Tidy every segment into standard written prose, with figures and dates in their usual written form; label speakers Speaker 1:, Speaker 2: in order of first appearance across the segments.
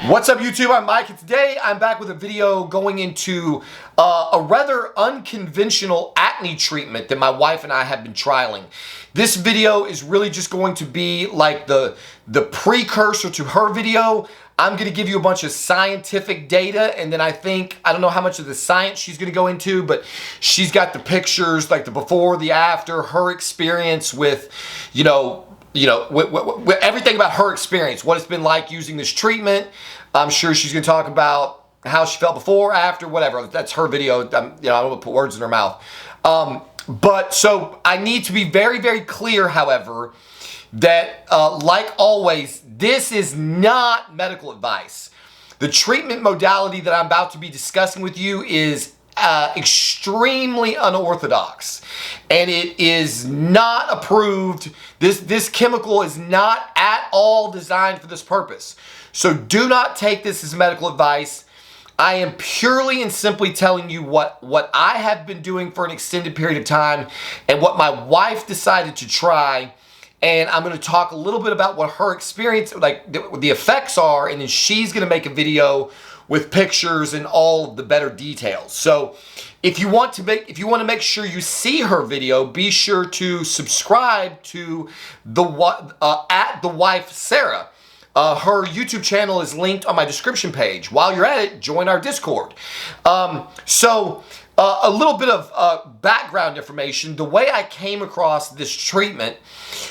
Speaker 1: What's up YouTube, I'm Mike, and today I'm back with a video going into a rather unconventional acne treatment that my wife and I have been trialing. This video is really just going to be like the precursor to her video. I'm going to give you a bunch of scientific data, and then I don't know how much of the science she's going to go into, but she's got the pictures, like the before, the after, her experience with, everything about her experience, what it's been like using this treatment. I'm sure she's going to talk about how she felt before, after, whatever. That's her video. I don't want to put words in her mouth. But so I need to be very, very clear, however, that like always, this is not medical advice. The treatment modality that I'm about to be discussing with you is extremely unorthodox, and it is not approved. This chemical is not at all designed for this purpose. So do not take this as medical advice. I am purely and simply telling you what I have been doing for an extended period of time and what my wife decided to try. And I'm going to talk a little bit about what her experience, like the effects are, and then she's going to make a video with pictures and all of the better details. So if you want to make sure you see her video, be sure to subscribe to at the wife Sarah. Her YouTube channel is linked on my description page. While you're at it, join our Discord. A little bit of background information. The way I came across this treatment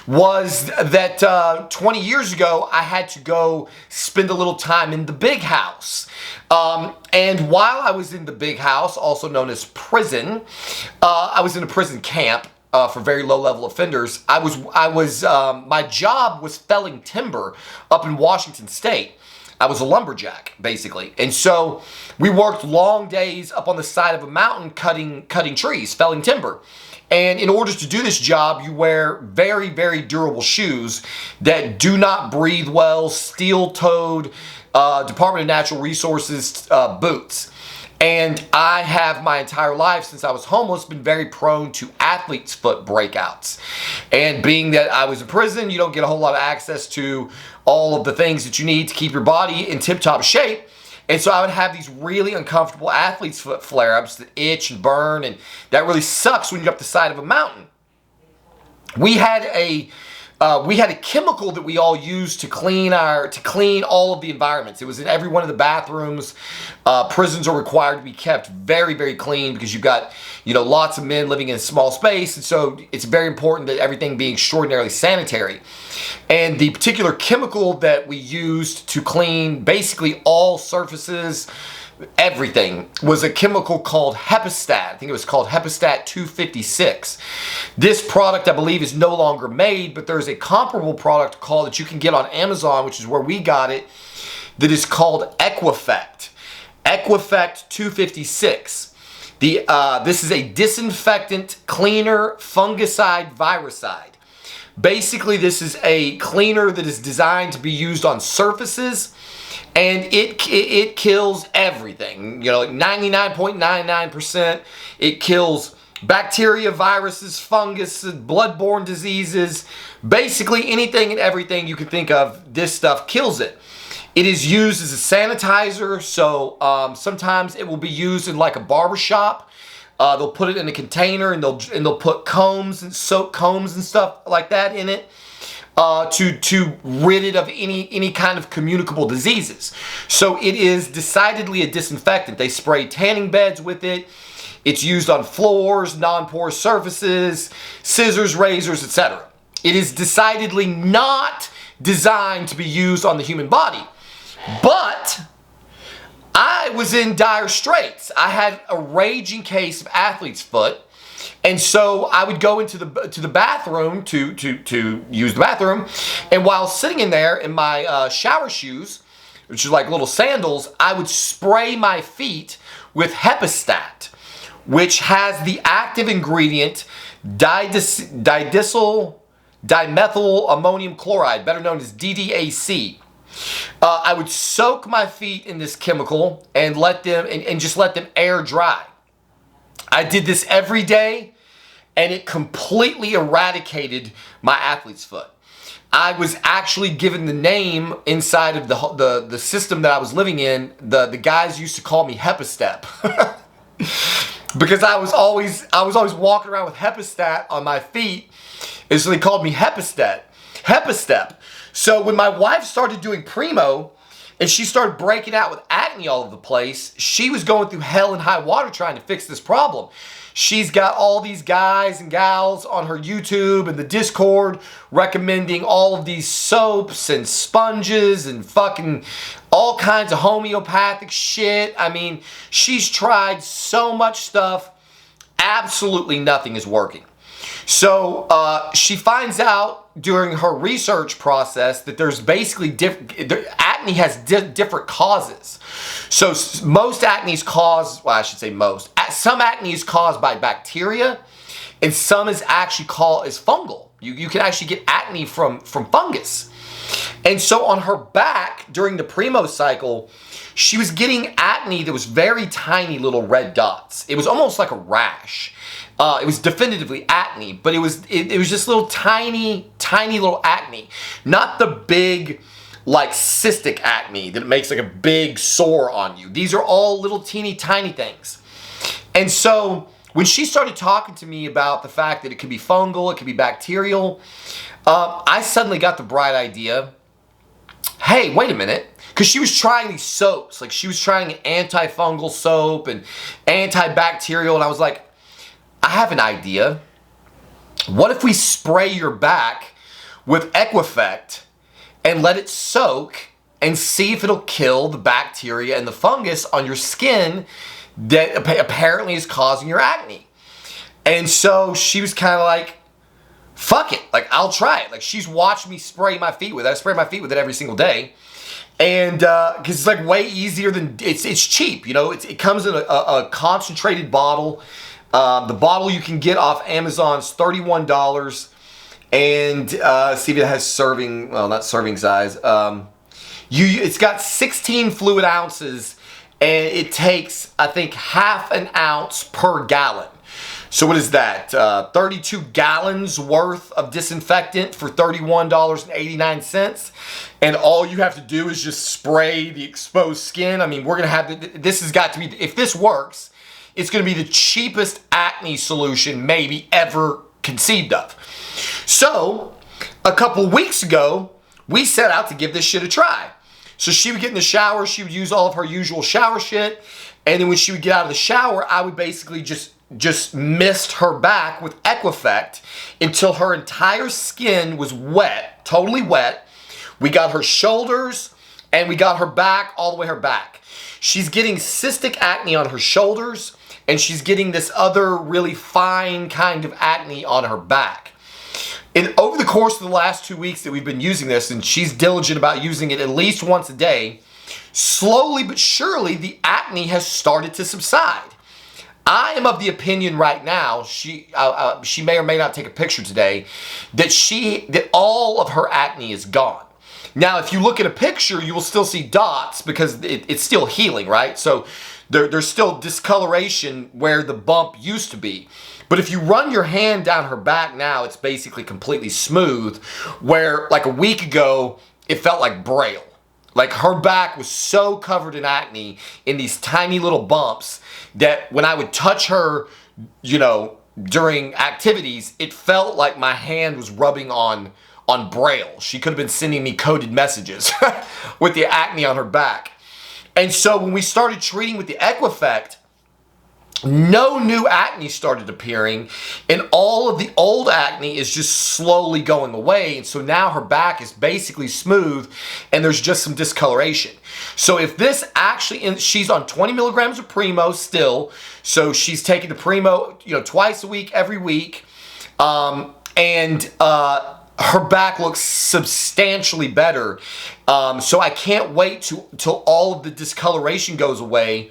Speaker 1: was that 20 years ago, I had to go spend a little time in the big house. And while I was in the big house, also known as prison, I was in a prison camp for very low-level offenders. My job was felling timber up in Washington State. I was a lumberjack, basically. And so we worked long days up on the side of a mountain cutting trees, felling timber. And in order to do this job, you wear very, very durable shoes that do not breathe well, steel-toed, Department of Natural Resources boots. And I have my entire life, since I was homeless, been very prone to athlete's foot breakouts. And being that I was in prison, you don't get a whole lot of access to all of the things that you need to keep your body in tip-top shape. And so I would have these really uncomfortable athlete's foot flare-ups that itch and burn, and that really sucks when you're up the side of a mountain. We had a chemical that we all used to clean all of the environments. It was in every one of the bathrooms. Prisons are required to be kept very, very clean because you've got, lots of men living in a small space. And so it's very important that everything be extraordinarily sanitary. And the particular chemical that we used to clean basically all surfaces, everything, was a chemical called Hepistat. I think it was called Hepistat 256. This product, I believe, is no longer made, but there's a comparable product that you can get on Amazon, which is where we got it, that is called Equifact. Equifact 256. This is a disinfectant, cleaner, fungicide, viricide. Basically, this is a cleaner that is designed to be used on surfaces, and it kills everything. Like 99.99%. It kills bacteria, viruses, fungus, bloodborne diseases. Basically anything and everything you can think of, this stuff kills it. It is used as a sanitizer, so sometimes it will be used in like a barber shop. They'll put it in a container, and they'll put combs and soap combs and stuff like that in it to rid it of any kind of communicable diseases. So it is decidedly a disinfectant. They spray tanning beds with it. It's used on floors, non-porous surfaces, scissors, razors, etc. It is decidedly not designed to be used on the human body. But I was in dire straits. I had a raging case of athlete's foot, and so I would go into the bathroom to use the bathroom, and while sitting in there in my shower shoes, which is like little sandals, I would spray my feet with Hepistat, which has the active ingredient dimethyl ammonium chloride, better known as DDAC. I would soak my feet in this chemical and just let them air dry. I did this every day, and it completely eradicated my athlete's foot. I was actually given the name inside of the system that I was living in. The guys used to call me Hepastep. Because I was always walking around with Hepastat on my feet, and so they called me Hepastep. So when my wife started doing Primo, and she started breaking out with acne all over the place, she was going through hell and high water trying to fix this problem. She's got all these guys and gals on her YouTube and the Discord recommending all of these soaps and sponges and fucking all kinds of homeopathic shit. I mean, she's tried so much stuff. Absolutely nothing is working. So she finds out during her research process that there's basically acne has different causes. So most acne is caused, well, I should say most. Some acne is caused by bacteria, and some is actually is fungal. You can actually get acne from fungus. And so on her back during the Primo cycle, she was getting acne that was very tiny little red dots. It was almost like a rash. It was definitively acne, but it was just little tiny little acne. Not the big, like cystic acne that makes like a big sore on you. These are all little teeny tiny things. And so when she started talking to me about the fact that it could be fungal, it could be bacterial, I suddenly got the bright idea, hey, wait a minute. Because she was trying these soaps. Like she was trying an antifungal soap and antibacterial. And I was like, I have an idea. What if we spray your back with Equifect and let it soak and see if it'll kill the bacteria and the fungus on your skin that apparently is causing your acne? And so she was kind of like, fuck it. Like, I'll try it. Like, she's watched me spray my feet with it. I spray my feet with it every single day. And because it's like way easier than, it's cheap, you know, it comes in a concentrated bottle. The bottle you can get off Amazon is $31. And see if it has serving, well, not serving size. It's got 16 fluid ounces, and it takes, I think, half an ounce per gallon. So what is that? 32 gallons worth of disinfectant for $31.89. And all you have to do is just spray the exposed skin. I mean, we're going to have, this has got to be, if this works, it's going to be the cheapest acne solution maybe ever conceived of. So a couple weeks ago, we set out to give this shit a try. So she would get in the shower, she would use all of her usual shower shit, and then when she would get out of the shower, I would basically just mist her back with Equifect until her entire skin was wet, totally wet. We got her shoulders and we got her back, all the way her back. She's getting cystic acne on her shoulders, and she's getting this other really fine kind of acne on her back. And over the course of the last 2 weeks that we've been using this, and she's diligent about using it at least once a day, slowly but surely the acne has started to subside. I am of the opinion right now, she may or may not take a picture today, that all of her acne is gone. Now, if you look at a picture, you will still see dots because it's still healing, right? So there's still discoloration where the bump used to be. But if you run your hand down her back now, it's basically completely smooth, where like a week ago, it felt like Braille. Like her back was so covered in acne in these tiny little bumps that when I would touch her, you know, during activities, it felt like my hand was rubbing on Braille. She could have been sending me coded messages with the acne on her back. And so when we started treating with the Equifect, no new acne started appearing, and all of the old acne is just slowly going away. And so now her back is basically smooth, and there's just some discoloration. So if this actually, she's on 20 milligrams of Primo still, so she's taking the Primo, you know, twice a week, every week, her back looks substantially better. So I can't wait till all of the discoloration goes away,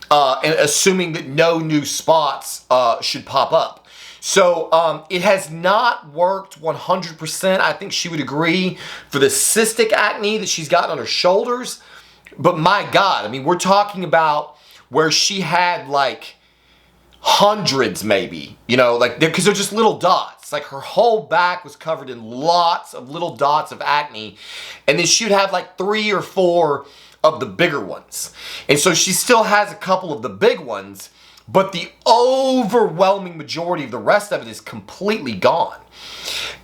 Speaker 1: and assuming that no new spots should pop up. So it has not worked 100%. I think she would agree for the cystic acne that she's got on her shoulders. But my God, I mean, we're talking about where she had like hundreds maybe, you know, like because they're just little dots. It's like her whole back was covered in lots of little dots of acne. And then she would have like 3 or 4 of the bigger ones. And so she still has a couple of the big ones, but the overwhelming majority of the rest of it is completely gone.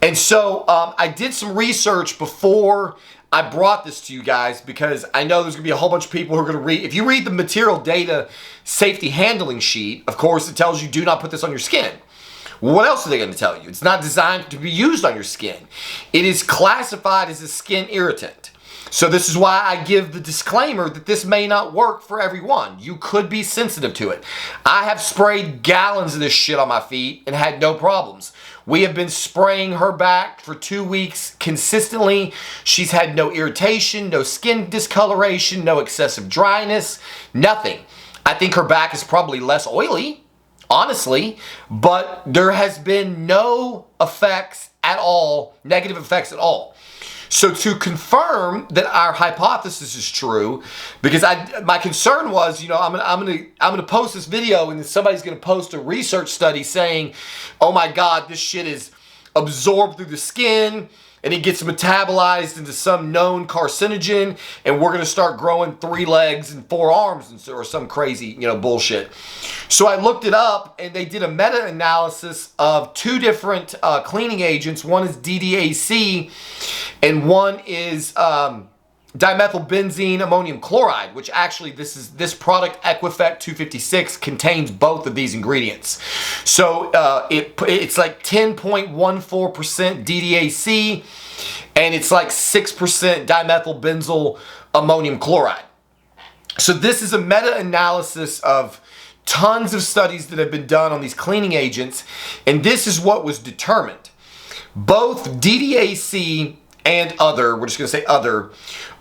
Speaker 1: And so I did some research before I brought this to you guys, because I know there's going to be a whole bunch of people who are going to read. If you read the material data safety handling sheet, of course, it tells you do not put this on your skin. What else are they going to tell you? It's not designed to be used on your skin. It is classified as a skin irritant. So this is why I give the disclaimer that this may not work for everyone. You could be sensitive to it. I have sprayed gallons of this shit on my feet and had no problems. We have been spraying her back for 2 weeks consistently. She's had no irritation, no skin discoloration, no excessive dryness, nothing. I think her back is probably less oily, honestly, but there has been no effects at all, negative effects at all. So to confirm that our hypothesis is true, because my concern was, you know, I'm gonna post this video and then somebody's gonna post a research study saying, oh my God, this shit is absorbed through the skin and it gets metabolized into some known carcinogen, and we're gonna start growing 3 legs and 4 arms or some crazy, you know, bullshit. So I looked it up, and they did a meta-analysis of 2 different cleaning agents. One is DDAC, and one is dimethylbenzene ammonium chloride, which actually this product Equifect 256 contains both of these ingredients. So it's like 10.14% DDAC, and it's like 6% dimethylbenzyl ammonium chloride. So this is a meta-analysis of tons of studies that have been done on these cleaning agents, and this is what was determined. Both DDAC and other, we're just going to say other,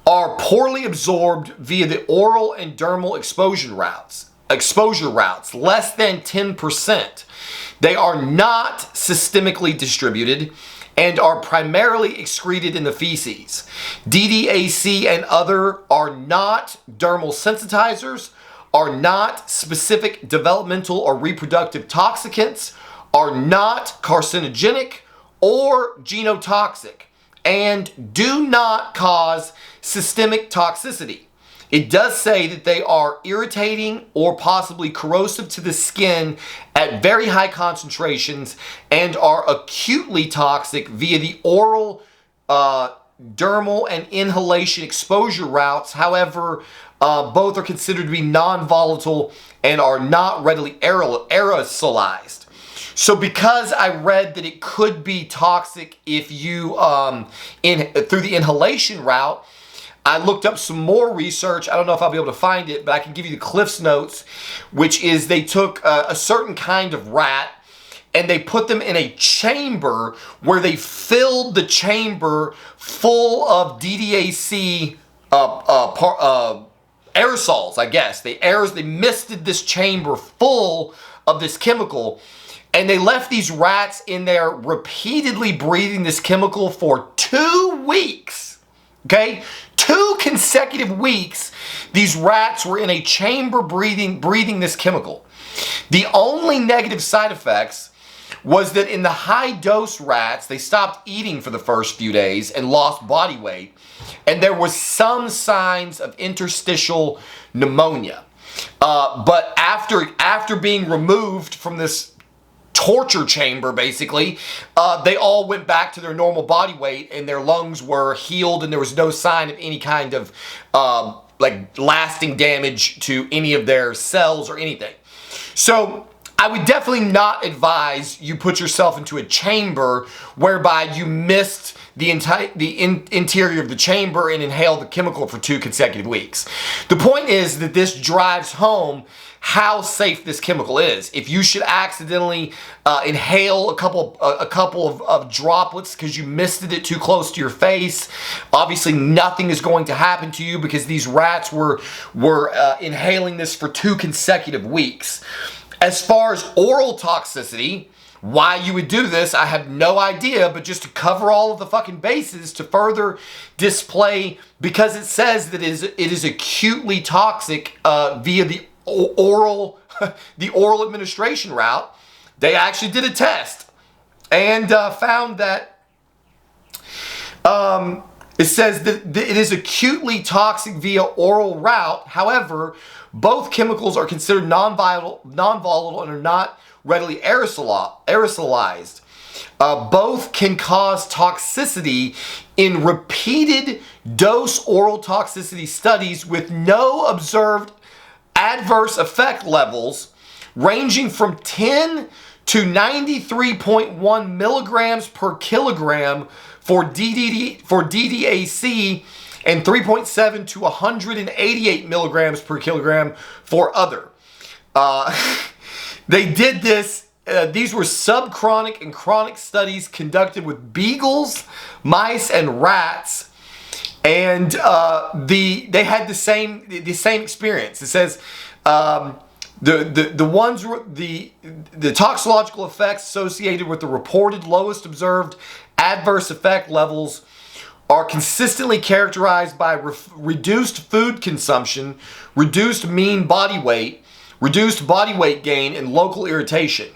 Speaker 1: are poorly absorbed via the oral and dermal exposure routes, less than 10%. They are not systemically distributed and are primarily excreted in the feces. DDAC and other are not dermal sensitizers, are not specific developmental or reproductive toxicants, are not carcinogenic or genotoxic, and do not cause systemic toxicity. It does say that they are irritating or possibly corrosive to the skin at very high concentrations and are acutely toxic via the oral, dermal, and inhalation exposure routes. However, both are considered to be non-volatile and are not readily aerosolized. So because I read that it could be toxic if you, through the inhalation route, I looked up some more research. I don't know if I'll be able to find it, but I can give you the Cliff's Notes, which is they took a certain kind of rat and they put them in a chamber where they filled the chamber full of DDAC aerosols, I guess. They misted this chamber full of this chemical, and they left these rats in there repeatedly breathing this chemical for 2 weeks. Okay? 2 consecutive weeks, these rats were in a chamber breathing this chemical. The only negative side effects was that in the high dose rats, they stopped eating for the first few days and lost body weight. And there was some signs of interstitial pneumonia. But after being removed from this torture chamber, basically, they all went back to their normal body weight and their lungs were healed, and there was no sign of any kind of like lasting damage to any of their cells or anything. So I would definitely not advise you put yourself into a chamber whereby you missed the interior of the chamber and inhaled the chemical for 2 consecutive weeks. The point is that this drives home how safe this chemical is. If you should accidentally inhale a couple of droplets because you misted it too close to your face, obviously nothing is going to happen to you because these rats were inhaling this for 2 consecutive weeks. As far as oral toxicity, why you would do this, I have no idea, but just to cover all of the fucking bases, to further display, because it says that it is acutely toxic via the oral administration route, they actually did a test. and found that it says that it is acutely toxic via oral route. However, both chemicals are considered non-volatile and are not readily aerosolized. Both can cause toxicity in repeated dose oral toxicity studies with no observed adverse effect levels ranging from 10 to 93.1 milligrams per kilogram for DDAC and 3.7 to 188 milligrams per kilogram for other. They did this. These were subchronic and chronic studies conducted with beagles, mice, and rats, and they had the same experience. It says the toxicological effects associated with the reported lowest observed adverse effect levels are consistently characterized by reduced food consumption, reduced mean body weight, reduced body weight gain, and local irritation.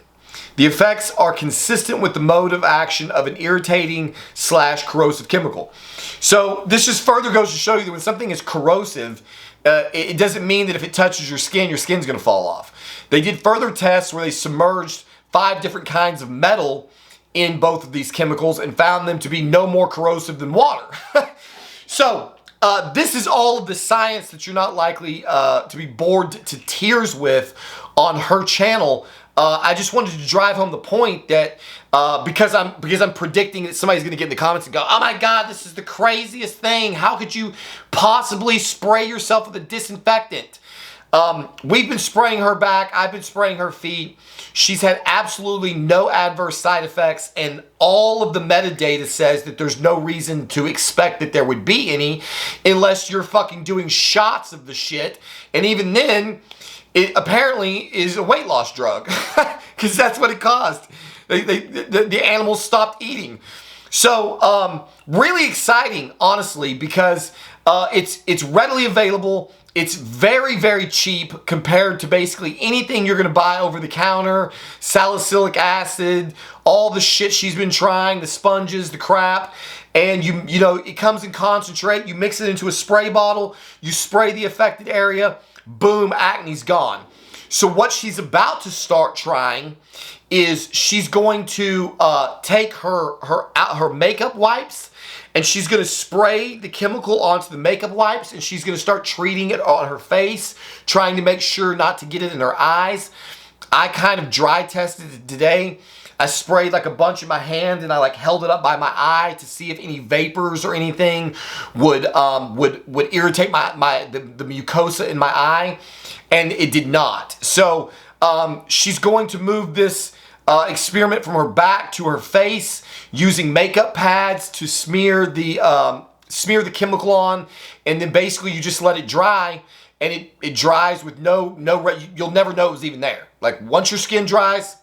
Speaker 1: The effects are consistent with the mode of action of an irritating/corrosive chemical. So this just further goes to show you that when something is corrosive, it doesn't mean that if it touches your skin's going to fall off. They did further tests where they submerged 5 different kinds of metal in both of these chemicals and found them to be no more corrosive than water. So this is all of the science that you're not likely to be bored to tears with on her channel. I just wanted to drive home the point that because I'm predicting that somebody's going to get in the comments and go, oh my God, this is the craziest thing. How could you possibly spray yourself with a disinfectant? We've been spraying her back. I've been spraying her feet. She's had absolutely no adverse side effects, and all of the metadata says that there's no reason to expect that there would be any unless you're fucking doing shots of the shit. And even then, it apparently is a weight loss drug because that's what it caused. The animals stopped eating. So really exciting, honestly, because it's readily available. It's very, very cheap compared to basically anything you're going to buy over the counter. Salicylic acid, all the shit she's been trying, the sponges, the crap. And you know, it comes in concentrate. You mix it into a spray bottle. You spray the affected area. Boom, acne's gone. So what she's about to start trying is she's going to take her makeup wipes, and she's going to spray the chemical onto the makeup wipes, and she's going to start treating it on her face, trying to make sure not to get it in her eyes. I kind of dry tested it today. I sprayed like a bunch in my hand, and I like held it up by my eye to see if any vapors or anything would irritate the mucosa in my eye, and it did not. So she's going to move this experiment from her back to her face using makeup pads to smear the chemical on, and then basically you just let it dry, and it dries with you'll never know it was even there. Like once your skin dries,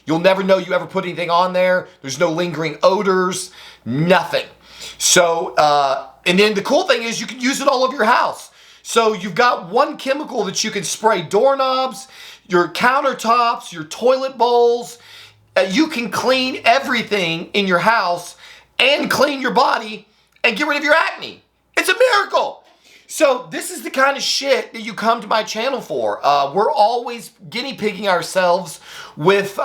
Speaker 1: you'll never know you ever put anything on there. There's no lingering odors, nothing. So and then the cool thing is you can use it all over your house. So you've got one chemical that you can spray doorknobs, your countertops, your toilet bowls. You can clean everything in your house and clean your body and get rid of your acne. It's a miracle. So this is the kind of shit that you come to my channel for. We're always guinea pigging ourselves with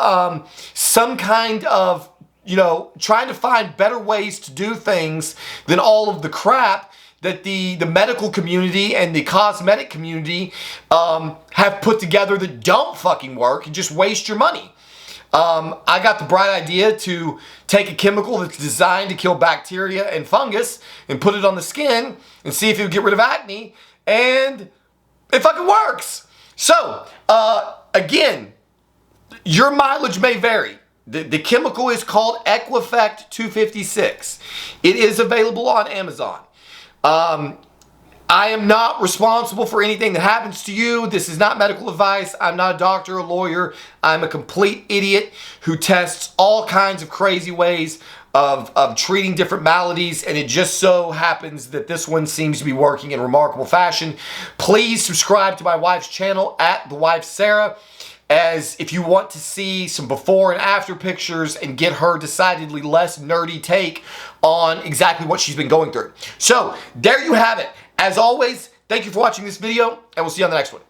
Speaker 1: some kind of, trying to find better ways to do things than all of the crap that the medical community and the cosmetic community have put together that don't fucking work and just waste your money. I got the bright idea to take a chemical that's designed to kill bacteria and fungus and put it on the skin and see if it would get rid of acne, and it fucking works. So, again, your mileage may vary. The chemical is called Equifact 256. It is available on Amazon. I am not responsible for anything that happens to you. This is not medical advice. I'm not a doctor or lawyer. I'm a complete idiot who tests all kinds of crazy ways of treating different maladies, and it just so happens that this one seems to be working in remarkable fashion. Please subscribe to my wife's channel, @TheWifeSarah. as if you want to see some before and after pictures and get her decidedly less nerdy take on exactly what she's been going through. So there you have it. As always, thank you for watching this video, and we'll see you on the next one.